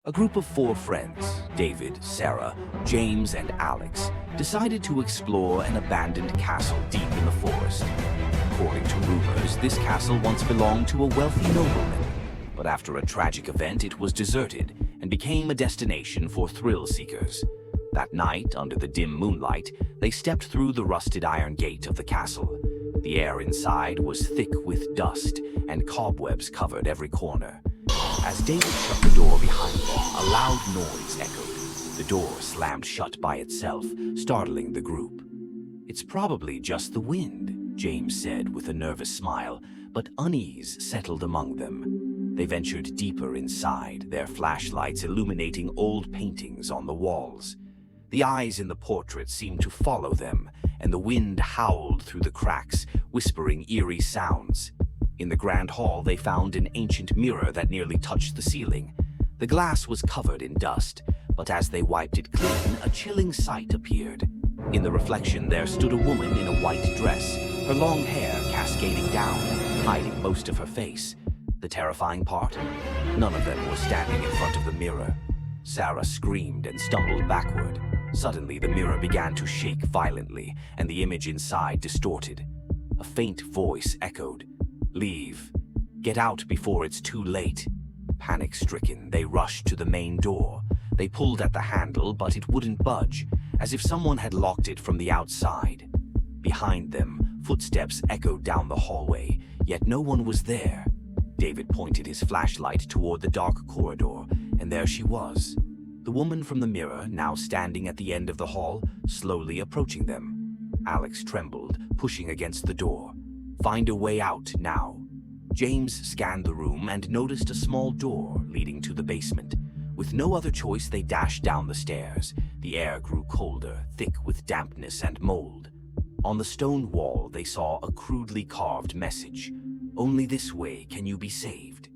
A group of four friends, David, Sarah, James, and Alex, decided to explore an abandoned castle deep in the forest. According to rumors, this castle once belonged to a wealthy nobleman, but after a tragic event, it was deserted and became a destination for thrill seekers. That night, under the dim moonlight, they stepped through the rusted iron gate of the castle. The air inside was thick with dust, and cobwebs covered every corner. As David shut the door behind them, a loud noise echoed. The door slammed shut by itself, startling the group. "It's probably just the wind," James said with a nervous smile, but unease settled among them. They ventured deeper inside, their flashlights illuminating old paintings on the walls. The eyes in the portrait seemed to follow them, and the wind howled through the cracks, whispering eerie sounds. In the grand hall, they found an ancient mirror that nearly touched the ceiling. The glass was covered in dust, but as they wiped it clean, a chilling sight appeared. In the reflection, there stood a woman in a white dress, her long hair cascading down, hiding most of her face. The terrifying part? None of them were standing in front of the mirror. Sarah screamed and stumbled backward. Suddenly, the mirror began to shake violently, and the image inside distorted. A faint voice echoed, "Leave. Get out before it's too late." Panic-stricken, they rushed to the main door. They pulled at the handle, but it wouldn't budge, as if someone had locked it from the outside. Behind them, footsteps echoed down the hallway, yet no one was there. David pointed his flashlight toward the dark corridor, and there she was. The woman from the mirror, now standing at the end of the hall, slowly approaching them. Alex trembled, pushing against the door. "Find a way out now." James scanned the room and noticed a small door leading to the basement. With no other choice, they dashed down the stairs. The air grew colder, thick with dampness and mold. On the stone wall, they saw a crudely carved message. "Only this way can you be saved."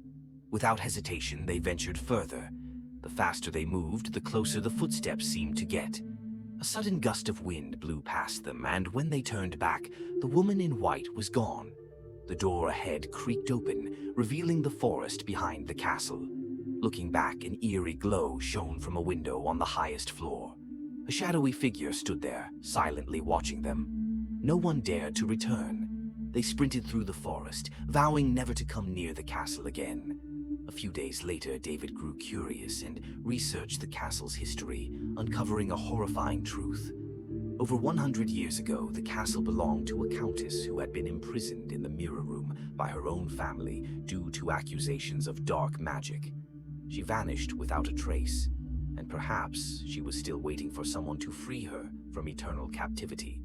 Without hesitation, they ventured further. The faster they moved, the closer the footsteps seemed to get. A sudden gust of wind blew past them, and when they turned back, the woman in white was gone. The door ahead creaked open, revealing the forest behind the castle. Looking back, an eerie glow shone from a window on the highest floor. A shadowy figure stood there, silently watching them. No one dared to return. They sprinted through the forest, vowing never to come near the castle again. A few days later, David grew curious and researched the castle's history, uncovering a horrifying truth. Over 100 years ago, the castle belonged to a countess who had been imprisoned in the mirror room by her own family due to accusations of dark magic. She vanished without a trace, and perhaps she was still waiting for someone to free her from eternal captivity.